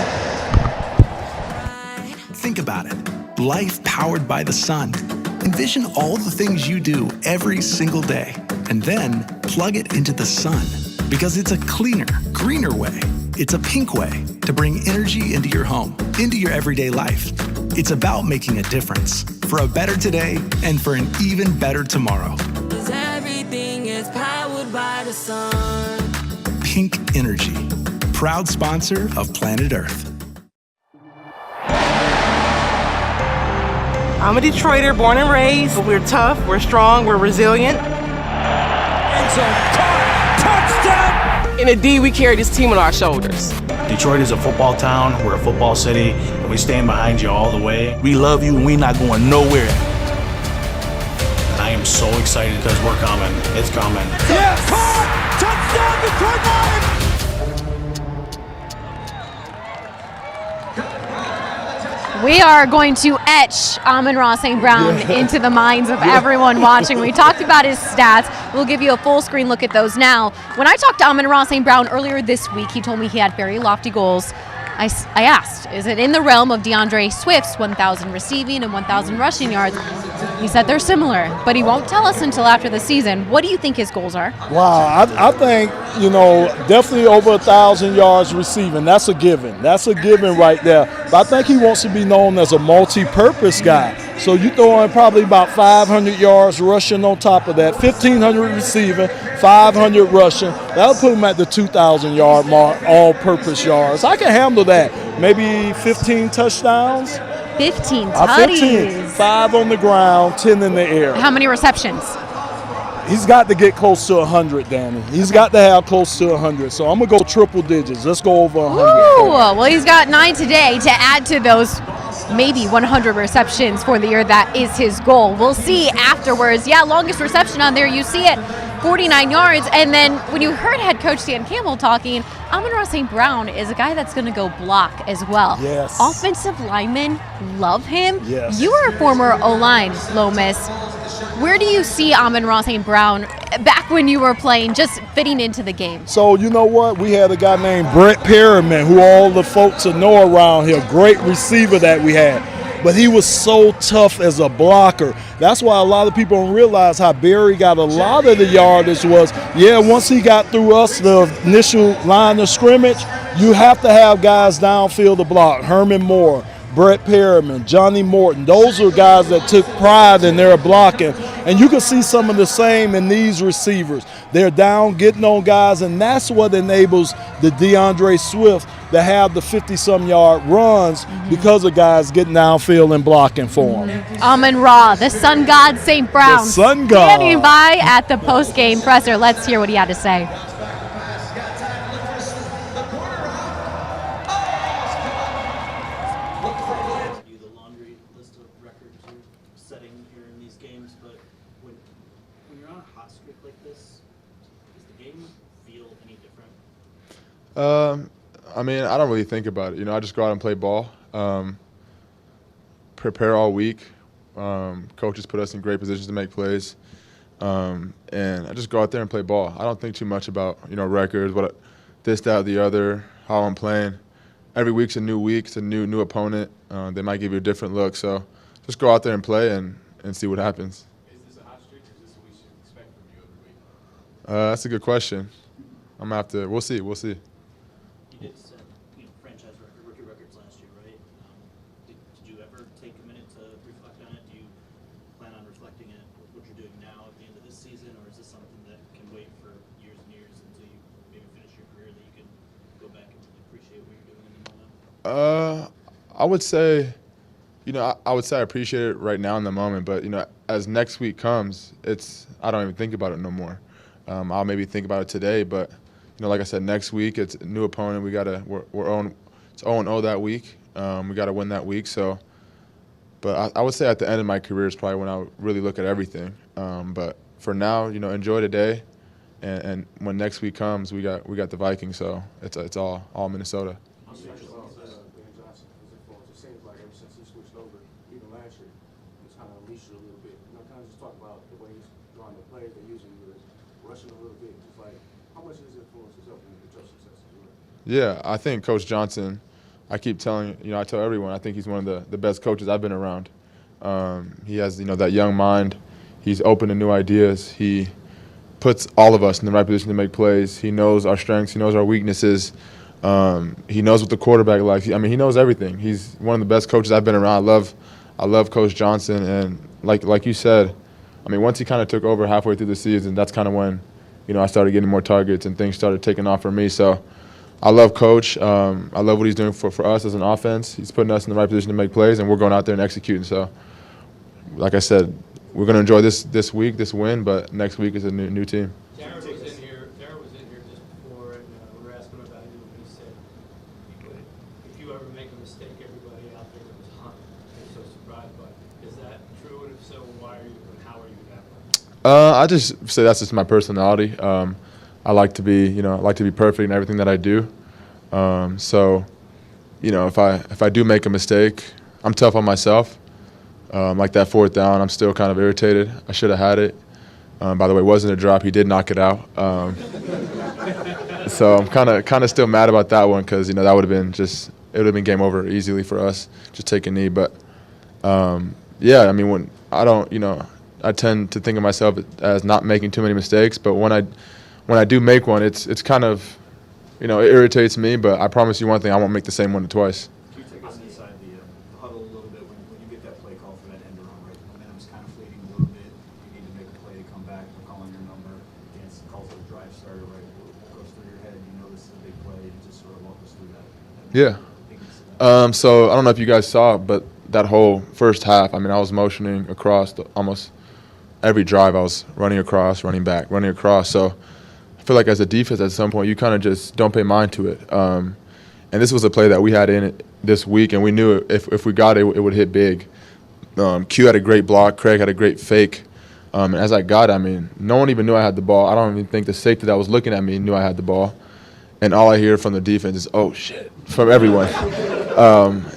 Think about it. Life powered by the sun. Envision all the things you do every single day, and then plug it into the sun. Because it's a cleaner, greener way. It's a pink way to bring energy into your home, into your everyday life. It's about making a difference for a better today and for an even better tomorrow. 'Cause everything is powered by the sun. Pink Energy, proud sponsor of Planet Earth. I'm a Detroiter, born and raised. We're tough, we're strong, we're resilient. Touchdown! In the D, we carry this team on our shoulders. Detroit is a football town, we're a football city, and we stand behind you all the way. We love you and we're not going nowhere. I am so excited because we're coming. It's coming. Yes! Touchdown, Detroit Lions! We are going to etch Amon-Ra St. Brown into the minds of everyone watching. We talked about his stats. We'll give you a full screen look at those now. When I talked to Amon-Ra St. Brown earlier this week, he told me he had very lofty goals. I asked, is it in the realm of DeAndre Swift's 1,000 receiving and 1,000 rushing yards? He said they're similar, but he won't tell us until after the season. What do you think his goals are? Wow, I think, definitely over 1,000 yards receiving. That's a given. That's a given right there. But I think he wants to be known as a multi-purpose guy. So you throw in probably about 500 yards rushing on top of that, 1,500 receiving, 500 rushing. That'll put him at the 2,000-yard mark, all-purpose yards. I can handle that. Maybe 15 touchdowns. 15 tutties. 15. 5 on the ground, 10 in the air. How many receptions? He's got to get close to 100, Danny. He's got to have close to 100. So I'm going to go triple digits. Let's go over 100. Ooh, well, he's got 9 today to add to those maybe 100 receptions for the year. That is his goal. We'll see afterwards. Yeah, longest reception on there. You see it, 49 yards. And then when you heard head coach Dan Campbell talking, Amon-Ra St. Brown is a guy that's going to go block as well. Yes. Offensive linemen love him. Yes. You were a former O-line, Lomas. Where do you see Amon-Ra St. Brown back when you were playing, just fitting into the game? So, you know what? We had a guy named Brett Perriman, who all the folks know around here. Great receiver that we had. But he was so tough as a blocker. That's why a lot of people don't realize how Barry got a lot of the yardage was. Yeah, once he got through us, the initial line of scrimmage, you have to have guys downfield to block. Herman Moore, Brett Perriman, Johnny Morton. Those are guys that took pride in their blocking. And you can see some of the same in these receivers. They're down, getting on guys, and that's what enables the DeAndre Swift to have the 50-some yard runs because of guys getting downfield and blocking for him. Amon-Ra, the sun god St. Brown, The sun god. standing by at the post-game presser. Let's hear what he had to say. I mean, I don't really think about it. I just go out and play ball, prepare all week. Coaches put us in great positions to make plays, and I just go out there and play ball. I don't think too much about records, this, that, or the other, how I'm playing. Every week's a new week. It's a new opponent. They might give you a different look. So just go out there and play and see what happens. Is this a hot streak, or is this what we should expect from you every week? That's a good question. I'm gonna have to. We'll see. We'll see. You did set franchise rookie records last year, right? Did you ever take a minute to reflect on it? Do you plan on reflecting it what you're doing now at the end of this season, or is this something that can wait for years and years until you maybe finish your career that you can go back and really appreciate what you're doing in the moment? I would say, I would say I appreciate it right now in the moment, but as next week comes, I don't even think about it no more. I'll maybe think about it today, but like I said, next week it's a new opponent. We're on. It's 0-0 that week. We gotta win that week. So, but I would say at the end of my career is probably when I really look at everything. But for now, enjoy today, and when next week comes, we got the Vikings. So it's all Minnesota. It seems like ever since he switched over, even last year, he's kind of unleashed it a little bit. Kind of just talk about the way he's drawing the plays they're using you as rushing a little bit. Just like, how much does influence his helping with your success as well? Yeah, I think Coach Johnson, I keep telling, I tell everyone, I think he's one of the best coaches I've been around. He has, that young mind. He's open to new ideas. He puts all of us in the right position to make plays. He knows our strengths. He knows our weaknesses. He knows what the quarterback likes. He knows everything. He's one of the best coaches I've been around. I love Coach Johnson, and like you said, once he kind of took over halfway through the season, that's kind of when, I started getting more targets and things started taking off for me. So I love Coach. I love what he's doing for us as an offense. He's putting us in the right position to make plays, and we're going out there and executing. So, like I said, we're going to enjoy this week, this win, but next week is a new team. Darren was in here just before, and we were asking about you, and he said, if you ever make a mistake, everybody out there was so surprised by it. Is that true? And if so, why are you and how are you that way? I just say that's just my personality. I like to be, perfect in everything that I do. So, if I do make a mistake, I'm tough on myself. Like that 4th down, I'm still kind of irritated. I should have had it. By the way, it wasn't a drop. He did knock it out. So I'm kind of still mad about that one because that would have been it would have been game over easily for us. Just take a knee, but yeah, when I don't, I tend to think of myself as not making too many mistakes. But when I do make one, it's kind of, it irritates me. But I promise you one thing: I won't make the same one twice. Can you take us inside the huddle a little bit when you get that play call for that end around, right? The momentum's kind of fleeting a little bit. You need to make a play to come back. We're calling your number. Against the calls of the drive starter, right? What goes through your head? This is a big play. And just sort of walk us through that. Yeah. So I don't know if you guys saw it, but that whole first half, I mean, I was motioning across almost every drive. I was running across, running back, running across. So I feel like as a defense at some point, you kind of just don't pay mind to it. And this was a play that we had in it this week, and we knew if we got it, it would hit big. Q had a great block. Craig had a great fake. And as I got it, I mean, no one even knew I had the ball. I don't even think the safety that was looking at me knew I had the ball. And all I hear from the defense is, oh, shit, from everyone.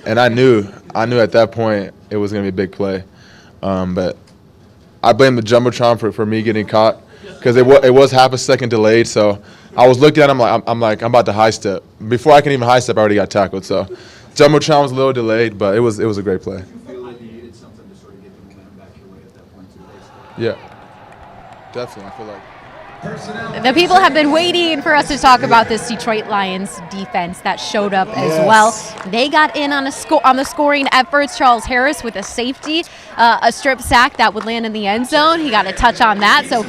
And I knew at that point it was going to be a big play. But I blame the Jumbotron for me getting caught because it was half a second delayed. So I was looking at him I'm about to high step. Before I can even high step, I already got tackled. So Jumbotron was a little delayed, but it was a great play. Yeah, definitely. I feel like the people have been waiting for us to talk about this Detroit Lions defense that showed up as well. They got in on the scoring efforts. Charles Harris with a safety, a strip sack that would land in the end zone. He got a touch on that. So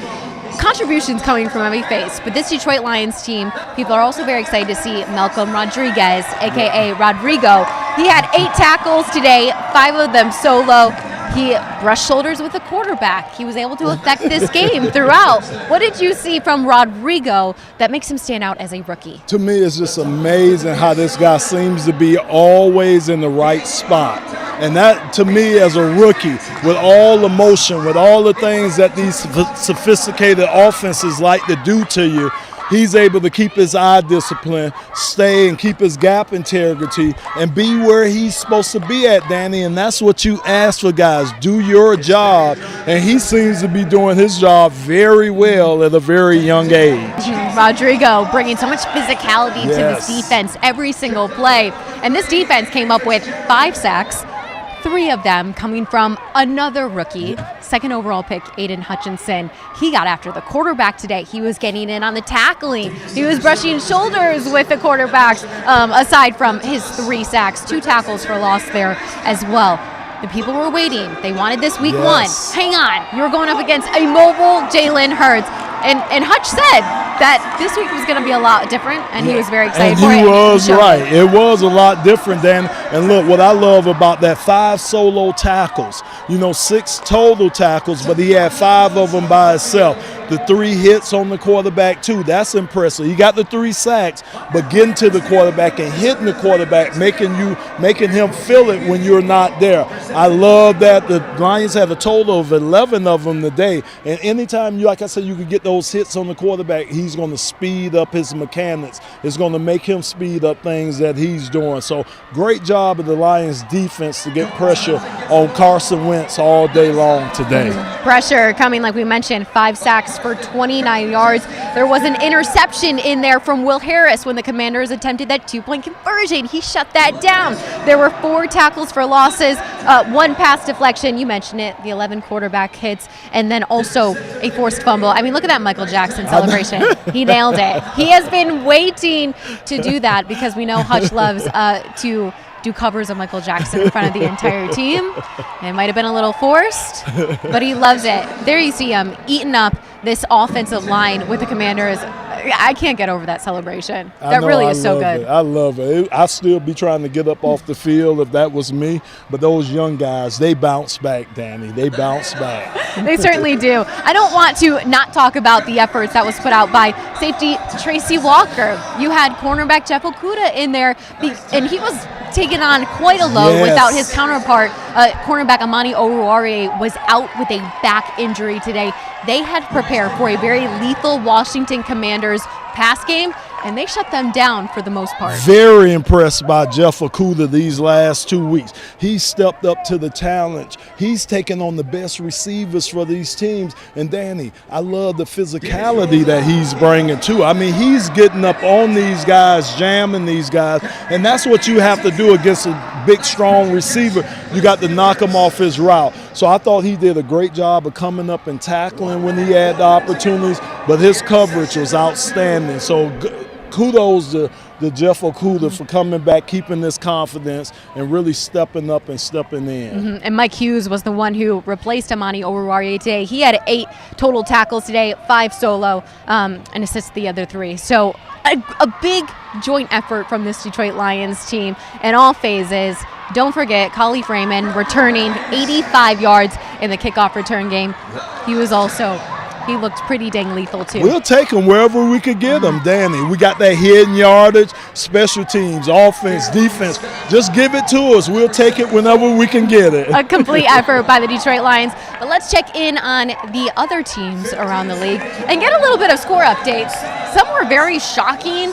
contributions coming from every face. But this Detroit Lions team, people are also very excited to see Malcolm Rodriguez, a.k.a. Rodrigo. He had 8 tackles today, 5 of them solo. He brushed shoulders with the quarterback. He was able to affect this game throughout. What did you see from Rodrigo that makes him stand out as a rookie? To me, it's just amazing how this guy seems to be always in the right spot. And that, to me, as a rookie, with all the motion, with all the things that these sophisticated offenses like to do to you, he's able to keep his eye discipline, stay and keep his gap integrity, and be where he's supposed to be at, Danny. And that's what you ask for guys. Do your job. And he seems to be doing his job very well at a very young age. Rodrigo bringing so much physicality to this defense every single play. And this defense came up with 5 sacks, 3 of them coming from another rookie, second overall pick, Aiden Hutchinson. He got after the quarterback today. He was getting in on the tackling. He was brushing shoulders with the quarterbacks, aside from his 3 sacks, 2 tackles for loss there as well. The people were waiting. They wanted this week 1. Hang on. You're going up against a mobile Jalen Hurts. And Hutch said that this week was going to be a lot different, and he was very excited for it. And he was right. It was a lot different, Dan. And look, what I love about that 5 solo tackles, 6 total tackles, but he had 5 of them by himself. The 3 hits on the quarterback, too. That's impressive. He got the 3 sacks, but getting to the quarterback and hitting the quarterback, making him feel it when you're not there. I love that. The Lions had a total of 11 of them today. And anytime, like I said, you could get those hits on the quarterback, he's going to speed up his mechanics. It's going to make him speed up things that he's doing. So great job of the Lions defense to get pressure on Carson Wentz all day long today. Pressure coming, like we mentioned, 5 sacks for 29 yards. There was an interception in there from Will Harris when the Commanders attempted that 2-point conversion. He shut that down. There were 4 tackles for losses, 1 pass deflection. You mentioned it, the 11 quarterback hits, and then also a forced fumble. I mean, look at that Michael Jackson celebration. He nailed it. He has been waiting to do that because we know Hutch loves to do covers of Michael Jackson in front of the entire team. It might have been a little forced, but he loves it. There you see him eating up this offensive line with the Commanders. I can't get over that celebration. That really is so good. I love it. I'd still be trying to get up off the field if that was me. But those young guys, they bounce back, Danny. They bounce back. They certainly do. I don't want to not talk about the efforts that was put out by safety Tracy Walker. You had cornerback Jeff Okudah in there, and he was taken on quite a load without his counterpart. Cornerback Amani Oruwariye was out with a back injury today. They had prepared for a very lethal Washington Commanders pass game, and they shut them down for the most part. Very impressed by Jeff Okudah these last 2 weeks. He stepped up to the challenge. He's taken on the best receivers for these teams. And Danny, I love the physicality that he's bringing too. I mean, he's getting up on these guys, jamming these guys, and that's what you have to do against a big, strong receiver. You got to knock him off his route. So I thought he did a great job of coming up and tackling when he had the opportunities, but his coverage was outstanding. So kudos to Jeff Okudah for coming back, keeping this confidence, and really stepping up and stepping in. And Mike Hughes was the one who replaced Amani Oruwariye today. He had 8 total tackles today, 5 solo, and assisted the other 3. So a big joint effort from this Detroit Lions team in all phases. Don't forget, Collie Freeman returning 85 yards in the kickoff return game. He looked pretty dang lethal, too. We'll take him wherever we could get him, Danny. We got that hidden yardage, special teams, offense, defense. Just give it to us. We'll take it whenever we can get it. A complete effort by the Detroit Lions. But let's check in on the other teams around the league and get a little bit of score updates. Some were very shocking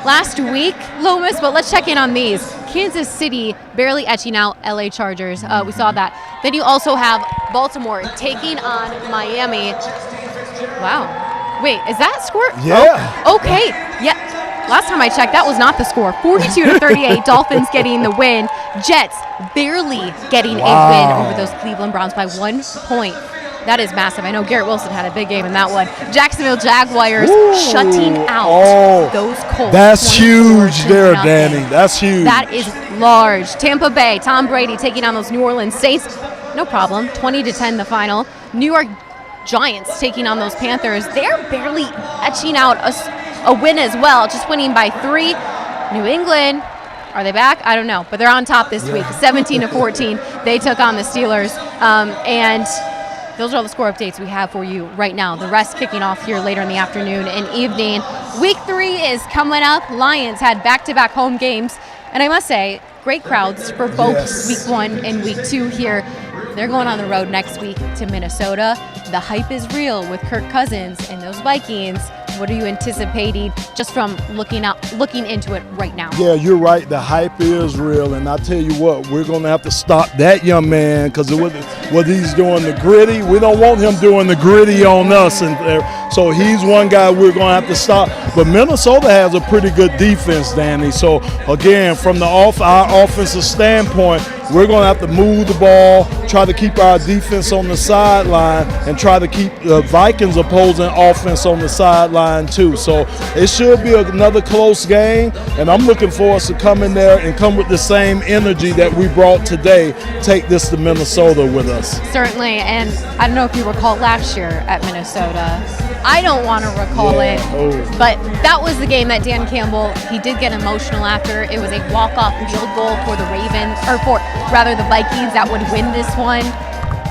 last week, Lomas, but let's check in on these. Kansas City barely etching out LA Chargers. We saw that. Then you also have Baltimore taking on Miami. Wow. Wait, is that score? Yeah. Oh, okay. Yeah. Last time I checked, that was not the score. 42-38, Dolphins getting the win. Jets barely getting a win over those Cleveland Browns by 1 point. That is massive. I know Garrett Wilson had a big game in that one. Jacksonville Jaguars shutting out those Colts. That's huge there, Danny. That's huge. That is large. Tampa Bay, Tom Brady taking on those New Orleans Saints. No problem. 20-10 the final. New York Giants taking on those Panthers. They're barely etching out a win as well, just winning by 3. New England, are they back? I don't know, but they're on top this week. 17-14, they took on the Steelers. And those are all the score updates we have for you right now. The rest kicking off here later in the afternoon and evening. Week 3 is coming up. Lions had back-to-back home games. And I must say, great crowds for both Week 1 and Week 2 here. They're going on the road next week to Minnesota. The hype is real with Kirk Cousins and those Vikings. What are you anticipating just from looking into it right now? Yeah, you're right. The hype is real. And I tell you what, we're going to have to stop that young man because what he's doing, the gritty, we don't want him doing the gritty on us. And so he's one guy we're going to have to stop. But Minnesota has a pretty good defense, Danny. So, again, from our offensive standpoint, we're going to have to move the ball, try to keep our defense on the sideline, and try to keep the Vikings opposing offense on the sideline too. So it should be another close game, and I'm looking for us to come in there and come with the same energy that we brought today, take this to Minnesota with us. Certainly, and I don't know if you recall last year at Minnesota. I don't want to recall it, but that was the game that Dan Campbell, he did get emotional after. It was a walk-off field goal for the Ravens, or for rather the Vikings that would win this one.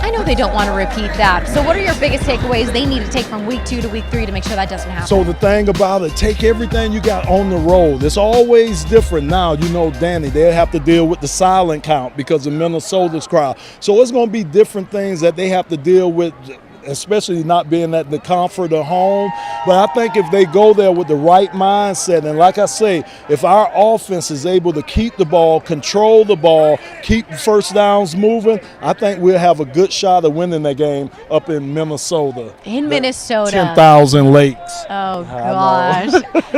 I know they don't want to repeat that. So what are your biggest takeaways they need to take from Week 2 to Week 3 to make sure that doesn't happen? So the thing about it, take everything you got on the road. It's always different now. You know, Danny, they'll have to deal with the silent count because of Minnesota's crowd. So it's going to be different things that they have to deal with, especially not being at the comfort of home. But I think if they go there with the right mindset, and like I say, if our offense is able to keep the ball, control the ball, keep first downs moving, I think we'll have a good shot of winning that game up in Minnesota. In Minnesota. 10,000 lakes. Oh, gosh.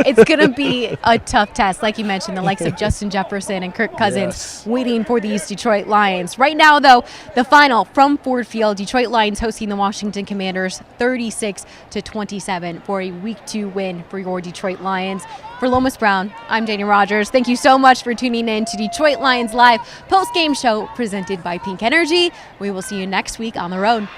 It's going to be a tough test. Like you mentioned, the likes of Justin Jefferson and Kirk Cousins waiting for these Detroit Lions. Right now, though, the final from Ford Field, Detroit Lions hosting the Washington Commanders 36-27 for a Week 2 win for your Detroit Lions. For Lomas Brown, I'm Danny Rogers. Thank you so much for tuning in to Detroit Lions Live post-game show presented by Pink Energy. We will see you next week on the road.